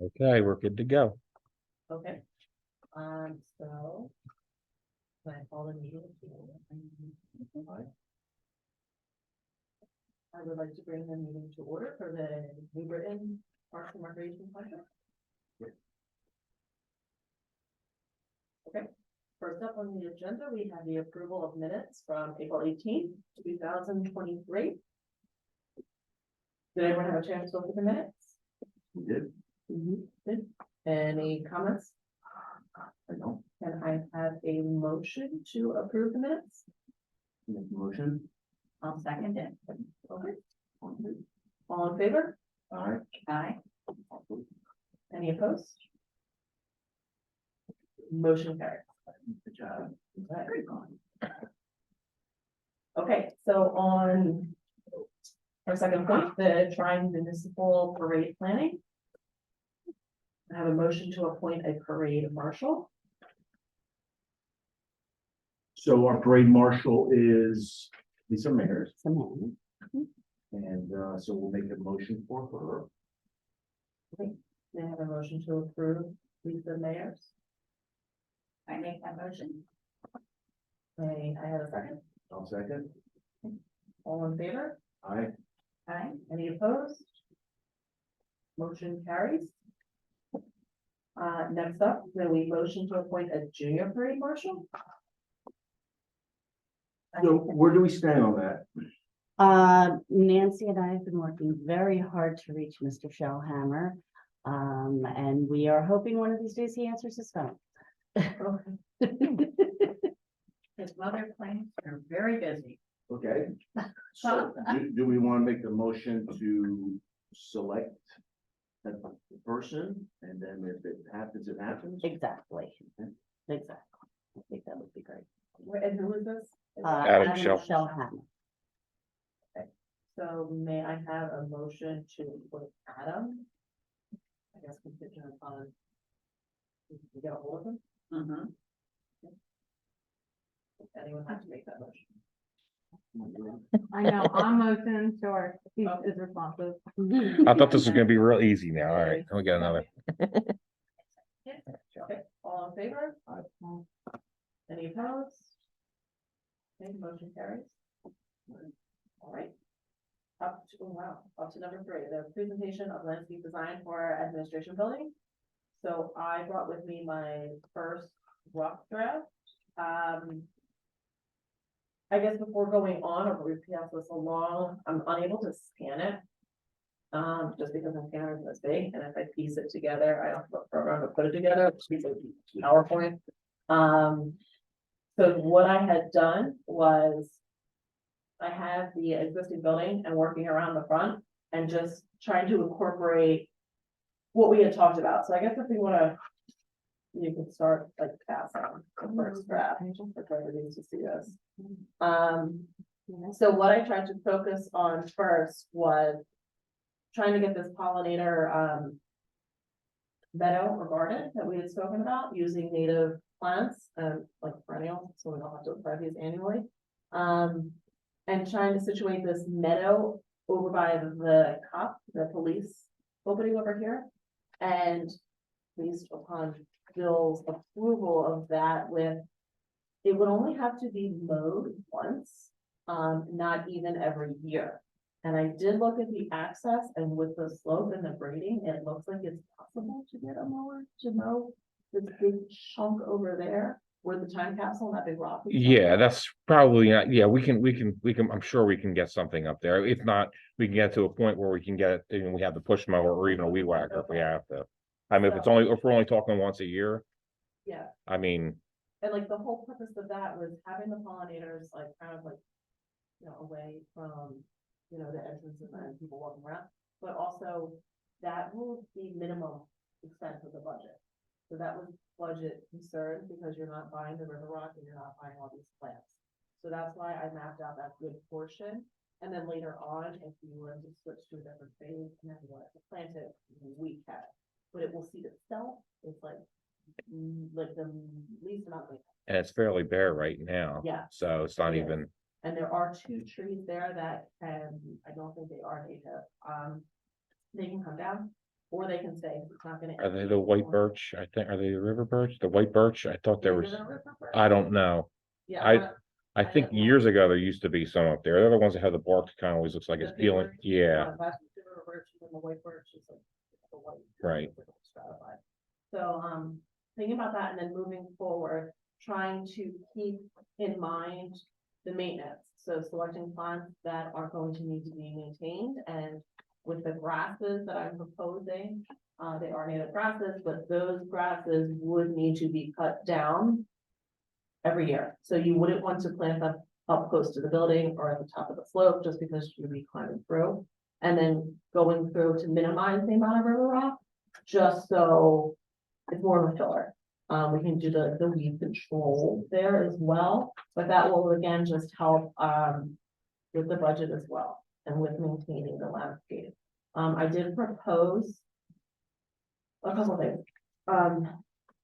Okay, we're good to go. Okay. So can I call the meeting to order? I would like to bring the meeting to order for the New Britain Parks and Recreation Project. Okay, first up on the agenda, we have the approval of minutes from April 18th, 2023. Did everyone have a chance to look at the minutes? We did. Good. Any comments? I don't Can I have a motion to approve the minutes? make a motion. I'll second it. Okay. All in favor? Aye. Aye. Any opposed? Motion carried. Good job. Very good. Okay, so on our second point, the Shrine Municipal Parade Planning. I have a motion to appoint a parade marshal. So our parade marshal is Lisa Mayers, and so we'll make a motion for her. May I have a motion to approve Lisa Mayers? I make that motion. May I have a second? I'll second. All in favor? Aye. Aye. Any opposed? Motion carries. Next up, then we motion to appoint a junior parade marshal. So where do we stand on that? Nancy and I have been working very hard to reach Mr. Shellhammer. And we are hoping one of these days he answers his phone. His mother claims are very busy. Okay. So do we want to make the motion to select a person, and then if it happens, it happens? Exactly. Exactly. I think that would be great. And who is this? Adam Shellhammer. So may I have a motion to put Adam? I guess contingent upon. We get a hold of him? Anyone have to make that motion? I know, I'm motion, sure, he is responsive. I thought this was gonna be real easy now. All right, we got another. Okay, all in favor? Aye. Any opposed? Okay, motion carries. All right. Up to number 3, the presentation of landscape design for administration building. So I brought with me my first rough draft. I guess before going on, or we pass this along, I'm unable to scan it. Just because my scanner is this big, and if I piece it together, I don't have a program to put it together, it's a piece of PowerPoint. So what I had done was I have the existing building and working around the front and just trying to incorporate what we had talked about. So I guess if we want to, you can start like passing the first draft for everybody to see this. So what I tried to focus on first was trying to get this pollinator meadow or garden that we had spoken about using native plants like perennial, so we don't have to apply these annually. And trying to situate this meadow over by the cop, the police opening over here. And based upon Bill's approval of that it would only have to be mowed once, not even every year. And I did look at the access, and with the slope and the grading, it looks like it's possible to get a mower to mow this big chunk over there where the time capsule, that big rock. Yeah, that's probably not, yeah, we can, I'm sure we can get something up there. If not, we can get to a point where we can get it, and we have the push mower or even a weed whacker if we have to. I mean, if we're only talking once a year, Yeah, I mean, and like the whole purpose of that was having the pollinators like kind of like, away from, the entrance and people walking around, but also that will be minimum expense of the budget. So that was budget concern because you're not buying the river rock and you're not buying all these plants. So that's why I mapped out that good portion. And then later on, if you were to switch to a different phase and then you wanted to plant it, we can. But it will seed itself. It's like the least amount of. and it's fairly bare right now. Yeah. So it's not It is. even, And there are 2 trees there that I don't think they are native. They can come down or they can stay, it's not gonna. Are they the white birch? I think, are they the river birch? The white birch? I thought there was, I don't know. Yeah. I- but I think don't know. years ago, there used to be some up there. They're the ones that have the bark that kind of always looks like it's The peeling. bigger- Yeah, That's the river birch, and the white birch is like the white. Right. Stratified. So, thinking about that and then moving forward, trying to keep in mind the maintenance. So selecting plants that are going to need to be maintained, and with the grasses that I'm proposing, they are native grasses, but those grasses would need to be cut down every year. So you wouldn't want to plant them up close to the building or at the top of the slope, just because you'd be climbing through. And then going through to minimize the amount of river rock, just so it's more of a filler. We can do the weed control there as well, but that will again just help, with the budget as well, and with maintaining the landscape. I did propose a couple things,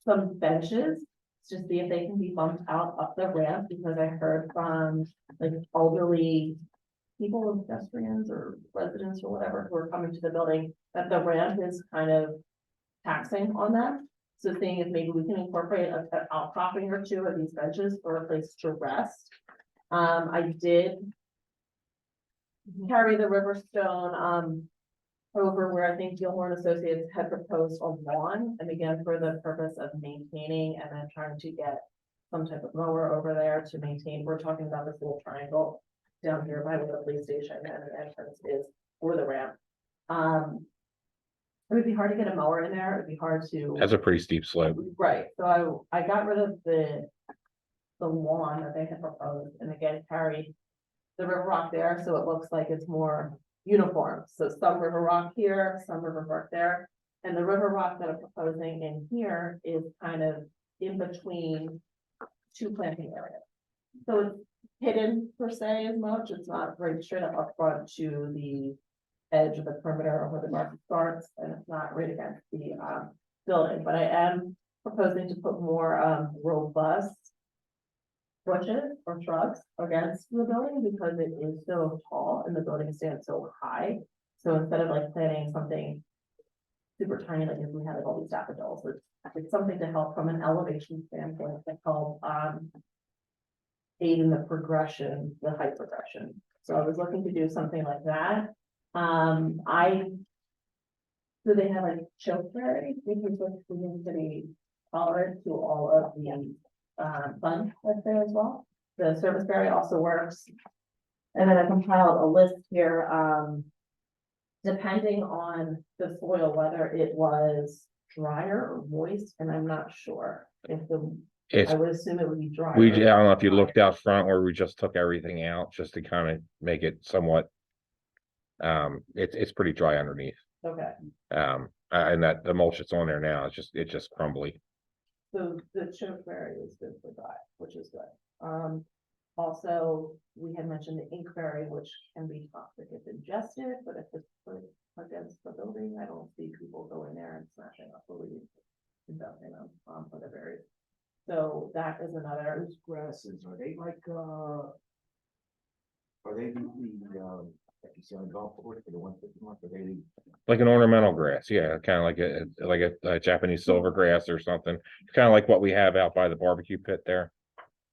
some benches, to see if they can be bumped out up the ramp, because I heard from like elderly people, pedestrians or residents or whatever, who are coming to the building, that the ramp is kind of taxing on them. So seeing if maybe we can incorporate an outcropping or two of these benches for a place to rest. I did carry the river stone, over where I think Gilmore and Associates had proposed a lawn, and again, for the purpose of maintaining and then trying to get some type of mower over there to maintain. We're talking about this little triangle down here by where the police station and the entrance is for the ramp. It would be hard to get a mower in there. It'd be hard to. that's a pretty steep slope. Right, so I got rid of the lawn that they had proposed, and again, carried the river rock there, so it looks like it's more uniform. So some river rock here, some river rock there, and the river rock that I'm proposing in here is kind of in between two planting areas. So it's hidden per se as much, it's not right straight up front to the edge of the perimeter of where the market starts, and it's not right against the building, but I am proposing to put more robust bushes or shrubs against the building, because it is so tall and the building stands so high. So instead of like planting something super tiny, like if we had like all these daffodils, it's something to help from an elevation standpoint, to help aid in the progression, the height progression. So I was looking to do something like that. So they have like chokeberry, because it's going to be tolerant to all of the fun that's there as well. The service berry also works. And then I compiled a list here, depending on the soil, whether it was drier or moist, and I'm not sure if It's, I would assume it would be drier. I don't know if you looked out front where we just took everything out just to kind of make it somewhat. It's pretty dry underneath. Okay, And that the mulch that's on there now, it's just crumbly. so the chokeberry is good for dry, which is good. Also, we had mentioned the inkberry, which can be toxic if ingested, but if it's put against the building, I don't see people going there and smashing up the leaves, investing them for the berries. So that is another. Those grasses, are they like, are they like you see on the golf course, for the ones that you want, are they? Like an ornamental grass, yeah, kind of like a Japanese silver grass or something. Kind of like what we have out by the barbecue pit there.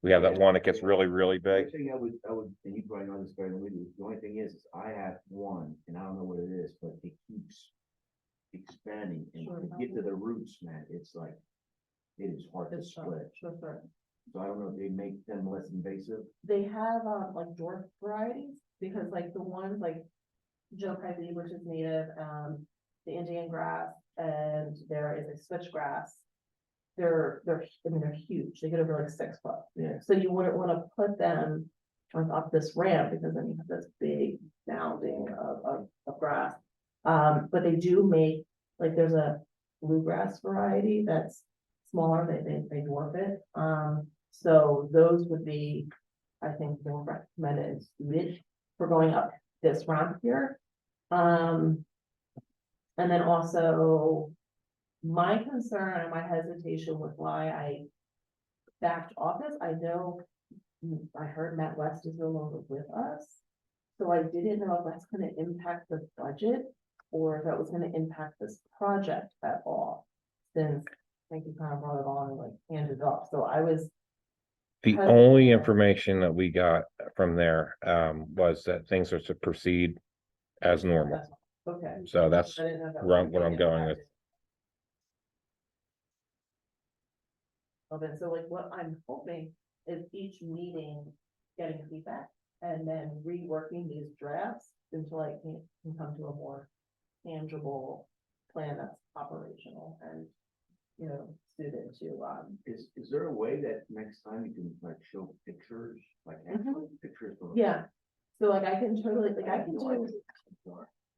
We have that one that gets really, really The only big. thing I would, and you probably know this better than we do, the only thing is I have one, and I don't know what it is, but it keeps expanding, and Sure. to get to the roots, man, it's like, it is hard to split. Sure. So I don't know if they make them less invasive. They have like dwarf varieties, because like the ones like Joe Pivy, which is native, the Indian grass, and there is a switchgrass. They're huge. They get over like 6 foot. Yeah. So you wouldn't want to put them on up this ramp, because then you have this big mounding of grass. But they do make, like, there's a bluegrass variety that's smaller, they dwarf it. So those would be, I think, more recommended and suited for going up this ramp here. And then also my concern and my hesitation with why I backed off this, I know I heard Matt West is no longer with us. So I didn't know if that's gonna impact the budget or if it was gonna impact this project at all. Since, I think you kind of brought it on and like handed it off, so I was, The How's it only going? information that we got from there, was that things are to proceed as normal. that's, okay. So that's I didn't know if that was where I'm, gonna what I'm be going with. impacted. Okay, so like what I'm hoping is each meeting getting feedback and then reworking these drafts until I can come to a more tangible plan that's operational and, you know, suited to, Is there a way that next time you can like show pictures, like actual pictures? of- yeah. So like I can totally, like I can do,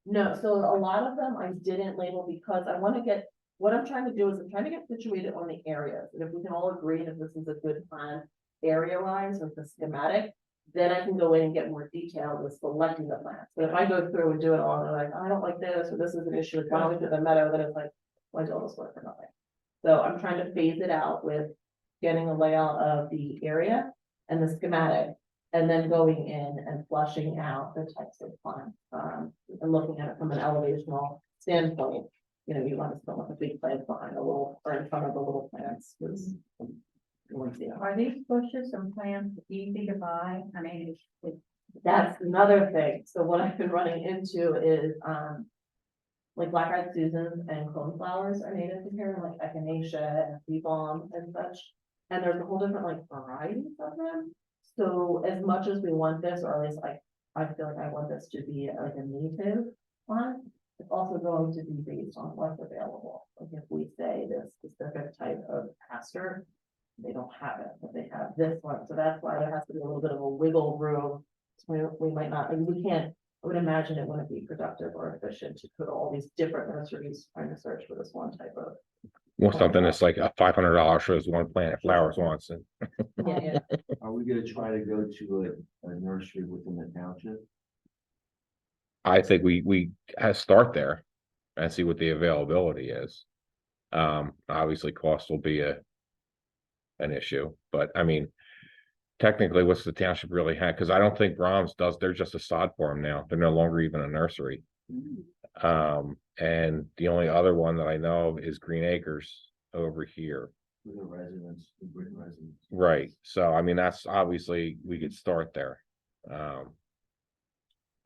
no, so a lot of them I didn't label because I want to get, what I'm trying to do is I'm trying to get situated on the areas. And if we can all agree that this is a good plan, area wise with the schematic, then I can go in and get more detailed with selecting the plans. But if I go through and do it all, and I'm like, I don't like this, or this is an issue, why don't we do the meadow, then it's like, why do all this work for nothing? So I'm trying to phase it out with getting a layout of the area and the schematic, and then going in and flushing out the types of plants, and looking at it from an elevational standpoint. You know, you want to spend like a big plant behind a little, or in front of the little plants, because. Are these bushes and plants easy to buy? I mean, That's another thing. So what I've been running into is, like black-eyed Susans and coneflowers are native to here, like echinacea and bee balm and such. And there's a whole different like varieties of them. So as much as we want this, or at least I feel like I want this to be like a native one, it's also going to be based on what's available. Like if we say this specific type of pasture, they don't have it, but they have this one. So that's why there has to be a little bit of a wiggle room. So we might not, like, we can't, I would imagine it wouldn't be productive or efficient to put all these different nurseries trying to search for this one type of. Want something that's like a $500 for this one plant flowers once, and Yeah, Are we gonna try to go to a nursery within the township? I think we start there and see what the availability is. Obviously cost will be an issue, but I mean, technically, what's the township really had? Because I don't think Brahms does, they're just a sod farm now. They're no longer even a nursery. And the only other one that I know of is Green Acres over here. With the residents, the Britain residents? Right, so I mean, that's obviously, we could start there.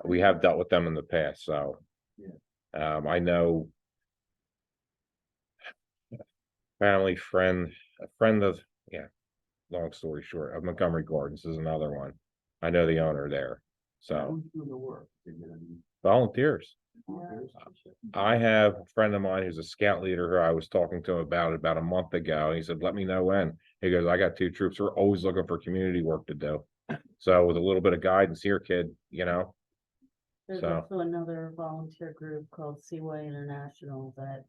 We have dealt with them in the past, so. I know. Family friend, a friend of, long story short, of Montgomery Gardens is another one. I know the owner there, so Who's doing the work? Is it gonna be volunteers. volunteers? I have a friend of mine who's a scout leader who I was talking to about a month ago. He said, let me know when. He goes, I got 2 troops. We're always looking for community work to do. So with a little bit of guidance here, kid, you know, There's So- also another volunteer group called Seaway International that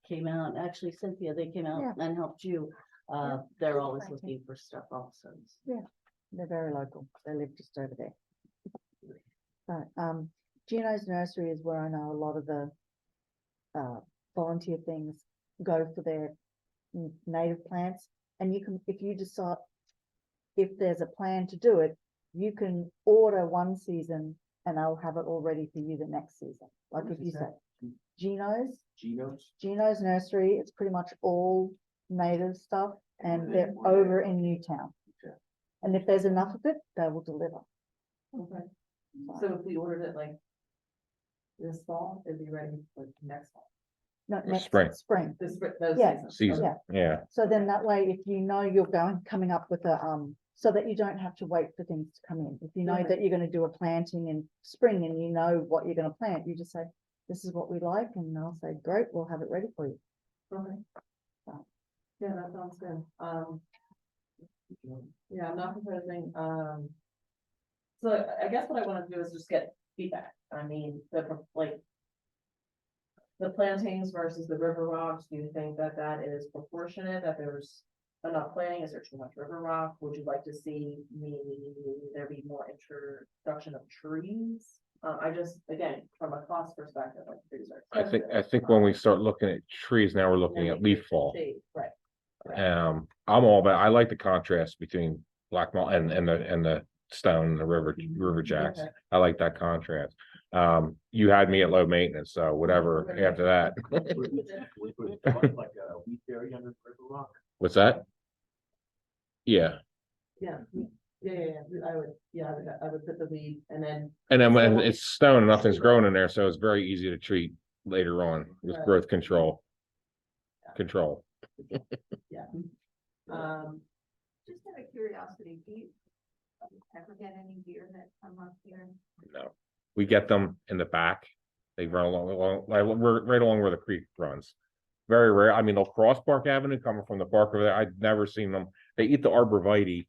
came out, actually Cynthia, they came out and helped you. They're always looking for stuff also. They're very local. They live just over there. But, Gino's Nursery is where I know a lot of the, volunteer things go for their native plants. And you can, if you decide, if there's a plan to do it, you can order one season and they'll have it all ready for you the next season. Like What if is you say that? Gino's Geno's? Nursery, it's pretty much all native stuff and Okay, they're well, over in Newtown. Okay. And if there's enough of it, they will deliver. okay. So if we ordered it like this fall, it'd be ready like next fall, No, Or next spring. Spring. this, those Yeah. seasons. season, Yeah. yeah. So then that way, if you know you're coming up with a, so that you don't have to wait for things to come in. If you know Okay. that you're gonna do a planting in spring and you know what you're gonna plant, you just say, this is what we like, and they'll say, great, we'll have it ready for you. Okay. Yeah, that sounds good. Yeah, I'm not proposing, so I guess what I wanna do is just get feedback. I mean, like. The plantings versus the river rocks, do you think that that is proportionate, that there's enough planting? Is there too much river rock? Would you like to see maybe there be more introduction of trees? I just, again, from a cost perspective, like trees are. I think when we start looking at trees, now we're looking at leaf fall. Shade, right. I'm all about, I like the contrast between black mold and the stone, and the river jacks. Okay. I like that contrast. You had me at low maintenance, so whatever after that. We put like a wheat berry under River Rock. What's that? Yeah, Yeah, I would put the weed and then, and then when it's stone, and nothing's growing in there, so it's very easy to treat later on with Right. growth control. Control. Just out of curiosity, do you ever get any deer that come up here? No, we get them in the back. They run like we're right along where the creek runs. Very rare. I mean, they'll cross Park Avenue coming from the park over there. I've never seen them. They eat the arborvitae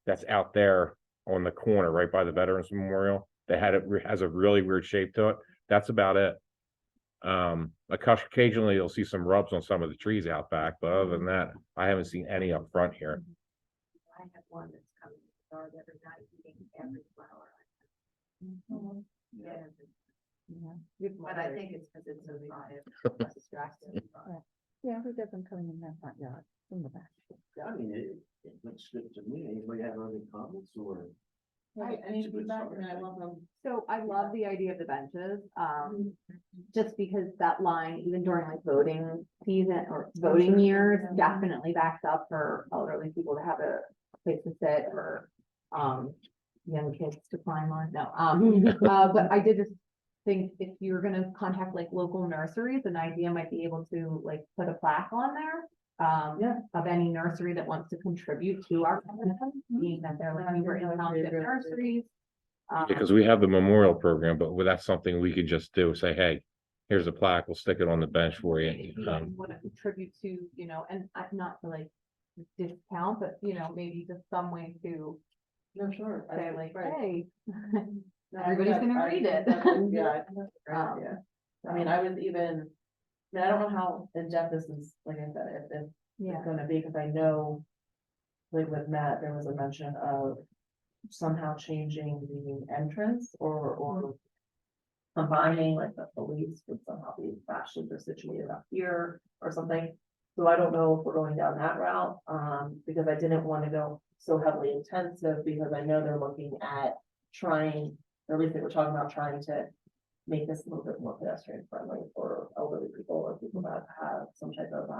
that's out there on the corner right by the Veterans Memorial. They had it has a really weird shape to it. That's about it. Occasionally you'll see some rubs on some of the trees out back, but other than that, I haven't seen any up front here. I have one that's coming to the yard every night eating every flower. Yeah, but I think it's because it's so dry. Distracting. Yeah, we get them coming in that front yard from the back. Yeah, I mean, it looks good to me. Anybody have any comments or? any feedback, and I love them. So I love the idea of the benches, just because that line, even during like voting season or voting years, definitely backs up for elderly people to have a place to sit or, young kids to climb on, no, but I did just think if you're gonna contact like local nurseries, an idea might be able to like put a plaque on there. Of any nursery that wants to contribute to our, being that they're looking for in-township nurseries. Because we have the memorial program, but that's something we could just do, say, hey, here's a plaque, we'll stick it on the bench for you. Want to contribute to, you know, and not to like discount, but you know, maybe just some way to No, sure. say like, right. hey. No, Everybody's I- gonna I read think it. that's a- Yeah, I think that's a great Um, idea. I mean, I was even, I mean, I don't know how in depth this is, like I said, if Yeah. it's gonna be, because I know. Like with Matt, there was a mention of somehow changing the entrance or. Combining like the police would somehow be actually they're situated up here or something. So I don't know if we're going down that route, because I didn't want to go so heavily intensive, because I know they're looking at trying, or at least they were talking about trying to. Make this a little bit more pedestrian friendly for elderly people or people that have some type of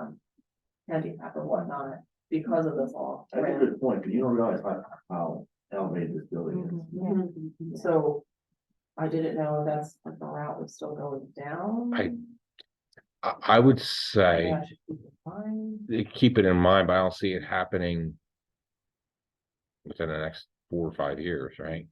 handicap or whatnot because of this all. That's a good point, because you don't realize how elevated this building is. Mhm. So I didn't know if that's like the route was still going down. I would say Yeah, I should keep in mind. keep it in mind, but I don't see it happening within the next 4 or 5 years, right?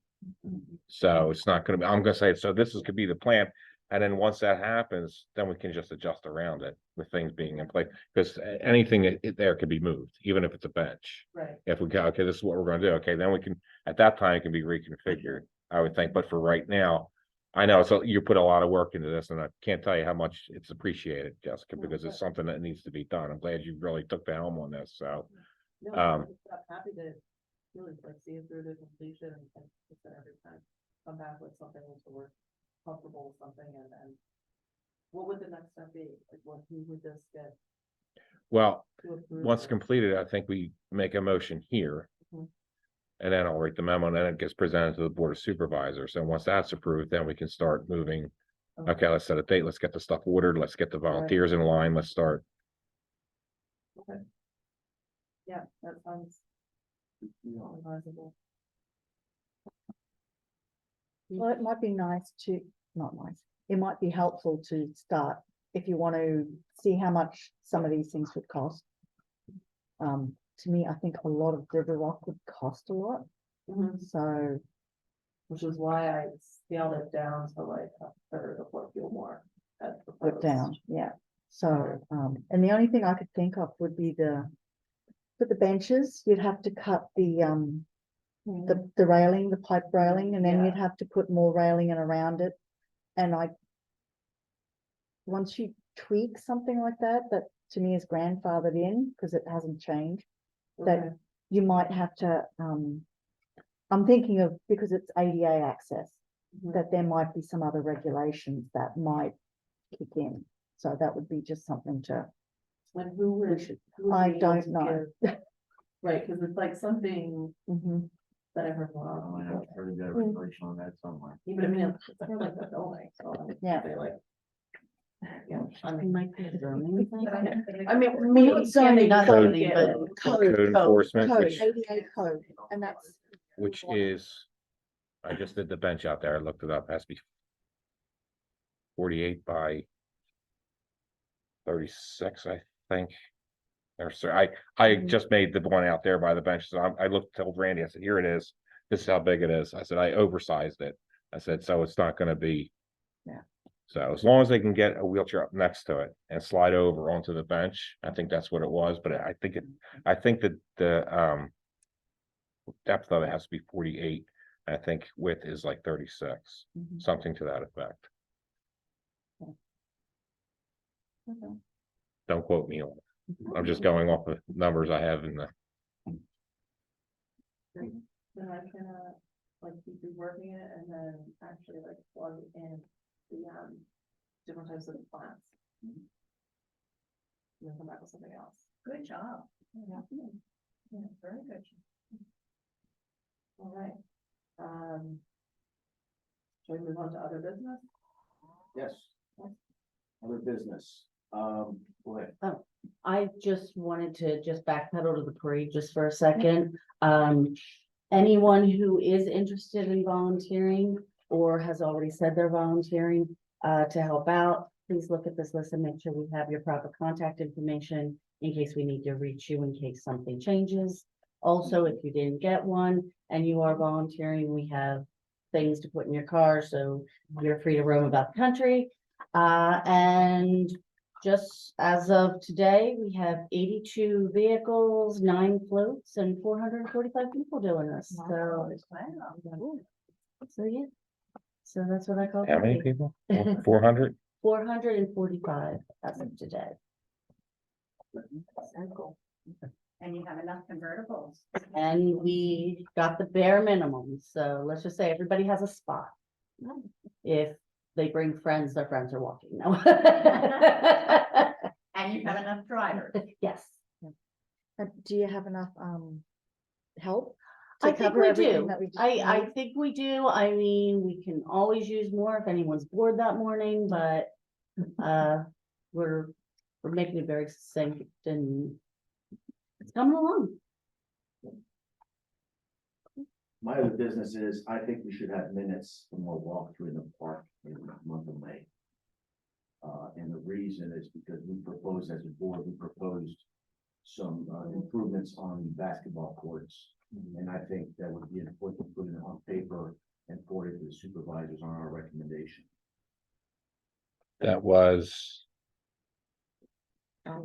So it's not gonna be, I'm gonna say, so this is could be the plan. And then once that happens, then we can just adjust around it with things being in place, because anything there could be moved, even if it's a bench. Right, If we go, okay, this is what we're gonna do, okay, then we can, at that time, it can be reconfigured, I would think, but for right now. I know, so you put a lot of work into this, and I can't tell you how much it's appreciated, Jessica, because it's something that needs to be done. I'm glad you really took the helm on this, so. no, Um, I'm happy to really like see it through to completion and just every time come back with something so we're comfortable with something and then. What would the next step be? Like what, who would this get Well, to approve? once it? completed, I think we make a motion here. Mhm. And then I'll write the memo, and then it gets presented to the Board of Supervisors, and once that's approved, then we can start moving. Okay, let's set a date, let's get the stuff ordered, let's get the volunteers in line, let's start. Yeah, that sounds. Advisable. Well, it might be nice to, not nice, it might be helpful to start, if you want to see how much some of these things would cost. To me, I think a lot of River Rock would cost a lot, Mhm. so, Which is why I scaled it down to like a third of what Gilmore had put proposed. down, yeah. So, and the only thing I could think of would be for the benches, you'd have to cut the railing, the pipe railing, and then Yeah. you'd have to put more railing in around it. And once you tweak something like that, that to me is grandfathered in, because it hasn't changed, that Okay. you might have to, I'm thinking of, because it's ADA access, Mhm. that there might be some other regulations that might kick in. So that would be just something to, And who would? should- who would I be able don't to know. give- Right, because it's like something, Mhm. that I heard a I lot. have heard that information on that somewhere. Yeah, but I mean, it's for like the building, so. Yeah. They like. Yeah, I I mean, might be a zoning thing. I mean, Maybe zoning, not Code- zoning, but Code enforcement, Code, which, ADA code, and that's. which is, I just did the bench out there, I looked it up, has to be 48 by 36, I think. Or so I just made the one out there by the bench, so I looked, told Randy, I said, here it is. This is how big it is. I said, I oversized it. I said, so it's not gonna be. Yeah. So as long as they can get a wheelchair up next to it and slide over onto the bench, I think that's what it was, but I think that the depth of it has to be 48. I think width is like 36, Mhm. something to that effect. Okay. Don't quote me on it. I'm just going off the numbers I have in the, then I can, like, keep reworking it and then actually like plug in the, different types of plants. And then come back with something else. Good job. Yeah. Yeah, very good. All right. Shall we move on to other business? Yes. Other business, go ahead. I just wanted to just backpedal to the parade just for a second. Anyone who is interested in volunteering or has already said they're volunteering to help out, please look at this list and make sure we have your proper contact information in case we need to reach you, in case something changes. Also, if you didn't get one and you are volunteering, we have things to put in your car, so you're free to roam about the country. And just as of today, we have 82 vehicles, 9 floats, and 445 people doing this. So, yeah. So that's what I call. how many people? 400? 445 as of today. And you have enough convertibles. And we got the bare minimum. So let's just say everybody has a spot. If they bring friends, their friends are walking. No. And you have enough drivers. Yes. Do you have enough, help? I to think cover we everything do. that we just I made? think we do. I mean, we can always use more if anyone's bored that morning, but we're making it very succinct and it's coming along. My other business is, I think we should have minutes from our walkthrough in the park in the month of May. And the reason is because we proposed as a board, we proposed some improvements on basketball courts. And I think that would be important to put it on paper and forward it to the supervisors on our recommendation. That was,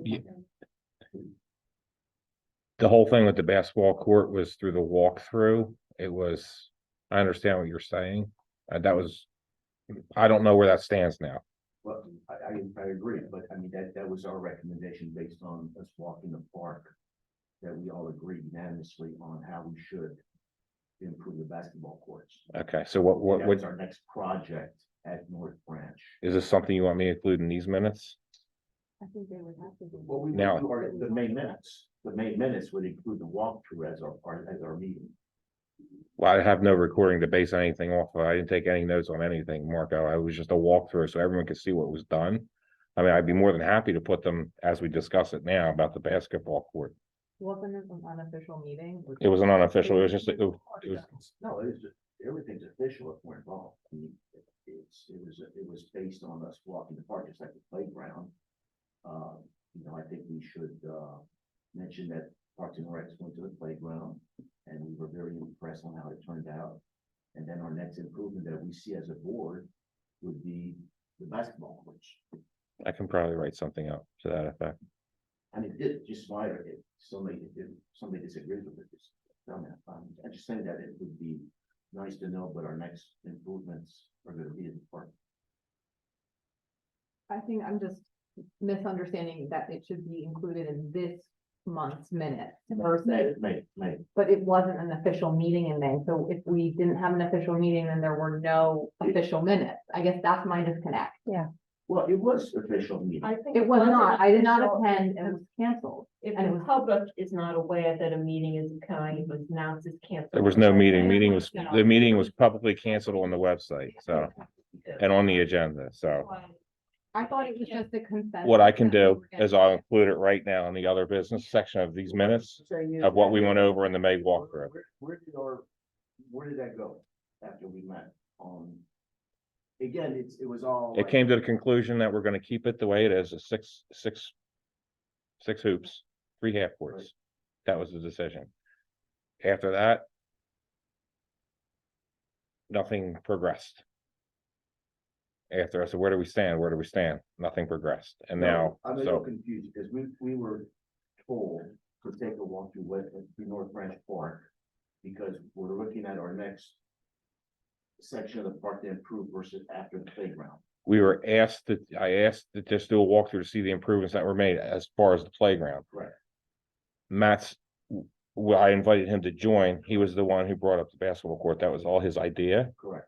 yeah. The whole thing with the basketball court was through the walkthrough. It was, I understand what you're saying. That was, I don't know where that stands now. Well, I agree, but I mean, that was our recommendation based on us walking the park. That we all agreed unanimously on how we should improve the basketball courts. Okay, so what That was our next project at North Branch. is this something you want me to include in these minutes? I think they would have to do. Well, we Now- would do our, the main minutes. The main minutes would include the walkthrough as our meeting. Well, I have no recording to base anything off of. I didn't take any notes on anything, Marco. I was just a walkthrough so everyone could see what was done. I mean, I'd be more than happy to put them as we discuss it now about the basketball court. Wasn't it an unofficial meeting? It was an unofficial, it was just, it was, No, it is, everything's official if we're involved. I mean, it was based on us walking the park, just like the playground. You know, I think we should, mention that Parks and Recs went to the playground and we were very impressed on how it turned out. And then our next improvement that we see as a board would be the basketball courts. I can probably write something up to that effect. I mean, it just fire it, somebody disagrees with it, just tell me. I'm just saying that it would be nice to know what our next improvements are gonna be in the park. I think I'm just misunderstanding that it should be included in this month's minutes versus, May. but it wasn't an official meeting in May. So if we didn't have an official meeting, then there were no official minutes. I guess that's my disconnect. Well, it was official meeting. I think It was not, I did not official attend and was canceled. If And it the was- public is not aware that a meeting is occurring, it was announced as canceled. There was no meeting. The meeting was publicly canceled on the website, so, and on the agenda, so. I thought it was just a consensus. What I can that we do were gonna- is I'll include it right now in the other business section of these minutes of what we went over in the May walkthrough. Where did that go after we met on? Again, it was all. It came to the conclusion that we're gonna keep it the way it is, a six hoops, 3 half courts. That was the decision. After that, nothing progressed. After I said, where do we stand? Where do we stand? Nothing progressed. And now, I'm a little so, confused because we were told to take a walk through North Branch Park. Because we're looking at our next section of the park to improve versus after the playground. I asked to just do a walkthrough to see the improvements that were made as far as the playground. Correct. Matt's, well, I invited him to join. He was the one who brought up the basketball court. That was all his idea. Correct.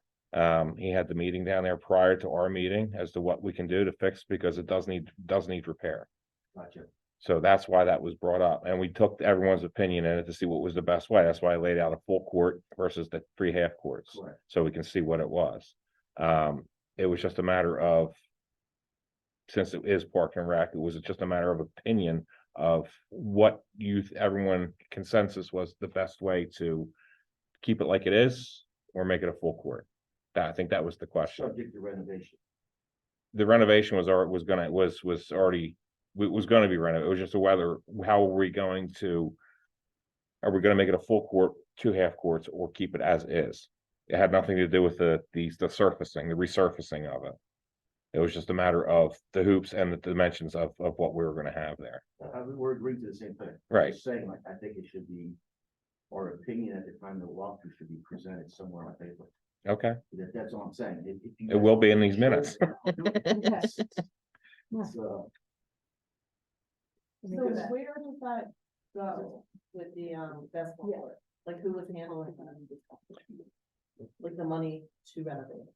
He had the meeting down there prior to our meeting as to what we can do to fix because it does need repair. Gotcha. So that's why that was brought up. And we took everyone's opinion in it to see what was the best way. That's why I laid out a full court versus the 3 half courts. Correct. So we can see what it was. It was just a matter of, since it is Park and Rec, it was just a matter of opinion of what everyone consensus was the best way to keep it like it is or make it a full court. I think that was the question. Subject to renovation. The renovation was already be renovated. It was just a whether, how are we going to make it a full court, 2 half courts, or keep it as is? It had nothing to do with the surfacing, the resurfacing of it. It was just a matter of the hoops and the dimensions of what we were gonna have there. We're agreeing to the same thing. Right. Just saying, like, I think it should be, our opinion at the time of the walkthrough should be presented somewhere on paper. Okay, That's all I'm saying. If you it will be in these minutes. Yes. Yeah. So, So where does that go with the basketball court? Like who was handling like the money to renovate it?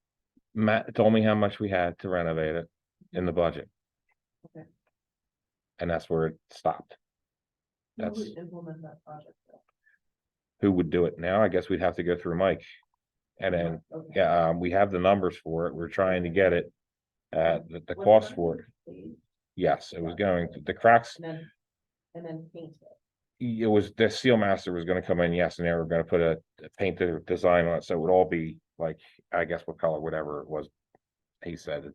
Matt told me how much we had to renovate it in the budget. Okay. And that's where it stopped. Who That's would implement that project? though? who would do it now. I guess we'd have to go through Mike. And then, Okay. yeah, we have the numbers for it. We're trying to get it. The Was cost it for it, complete? yes, it was going, the cracks, And then paint it. it was, the seal master was gonna come in, yes, and they were gonna put a painted design on it, so it would all be like, I guess what color, whatever it was. He said,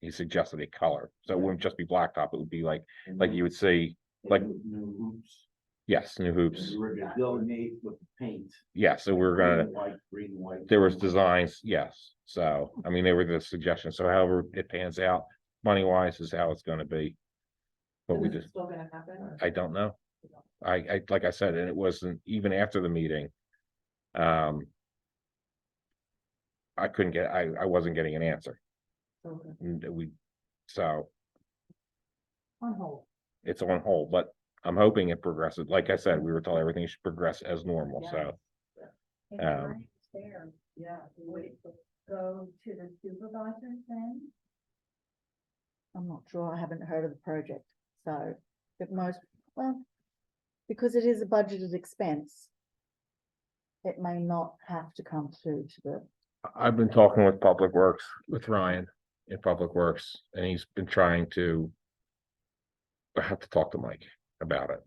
he suggested a color, so it wouldn't just be blacktop, it would be like you would see, like- New hoops. yes, new And hoops, we were gonna delineate with the paint. yes, so we were gonna, Green, white. there was designs, yes, so, I mean, they were the suggestions, so however it pans out, money wise is how it's gonna be. But we Is it just, still gonna happen? or- I don't know. Like I said, and it wasn't even after the meeting. I couldn't get, I wasn't getting an answer. Okay. And so On hold. it's on hold, but I'm hoping it progresses. Like I said, we were told everything should progress as normal, so. If Um, Ryan's there, Yeah. would it go to the supervisors then? I'm not sure, I haven't heard of the project, so, because it is a budgeted expense. It may not have to come through to the, I've been talking with Public Works, with Ryan in Public Works, and he's been trying to. I have to talk to Mike about it.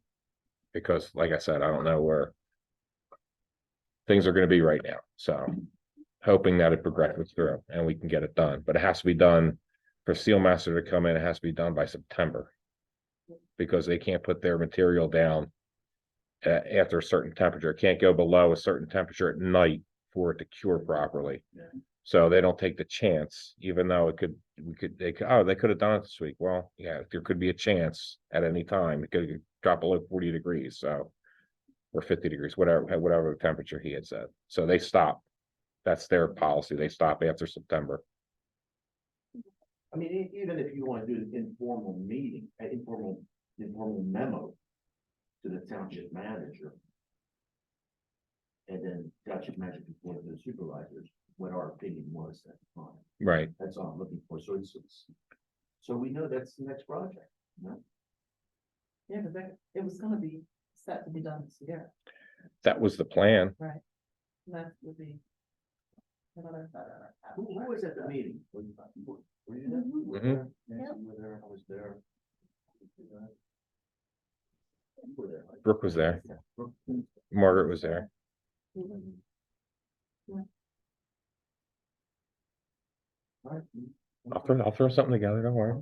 Because like I said, I don't know where. Things are gonna be right now, so. Hoping that it progresses through and we can get it done, but it has to be done. For Seal Master to come in, it has to be done by September. Because they can't put their material down. After a certain temperature, it can't go below a certain temperature at night for it to cure properly. Yeah. So they don't take the chance, even though they could have done it this week. Well, yeah, there could be a chance at any time. It could drop below 40 degrees, so. Or 50 degrees, whatever the temperature he had said. So they stop. That's their policy. They stop after September. I mean, even if you wanna do an informal meeting, an informal memo to the township manager. And then township manager report to the supervisors, what our opinion was at the time. Right. That's all I'm looking for. So it's So we know that's the next project, you know? Yeah, because it was gonna be set to be done this year. That was the plan. That would be. Another better. Who was at the meeting? Were you there? You were Mhm. there? Nancy, you were there? I was there. You were there, right? Brooke was there. Brooke. Margaret was there. Right. I'll throw something together, don't worry.